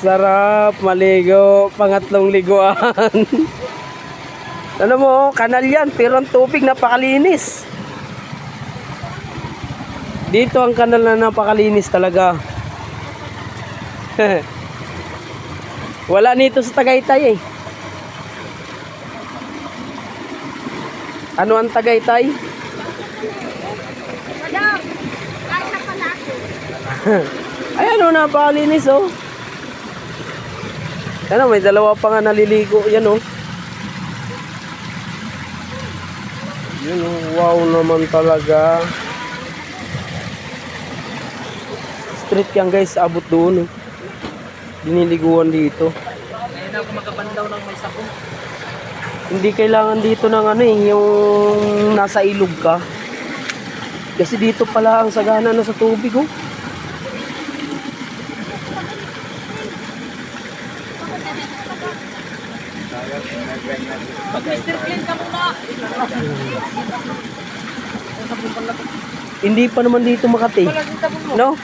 Sarap maligo, pangatlong liguan. Ano mo, kanal yan, pero ang tubig napakalinis. Dito ang kanal na napakalinis talaga. Wala nito sa Tagaytay eh. Ano ang Tagaytay? Madam, kahit na pala ako. Ayan o, napakalinis oh. Ano, may dalawa pa nga naliligo. Yan oh. Yun oh, wow naman talaga. Street yan guys, abot doon oh. Diniliguan dito. Ngayon ako makapandaw ng may sabon. Hindi kailangan dito ng ano eh, yung nasa ilog ka. Kasi dito pala ang sagana na sa tubig oh. Mag-Mr. Clean ka muna. Hindi pa naman dito Makati. No?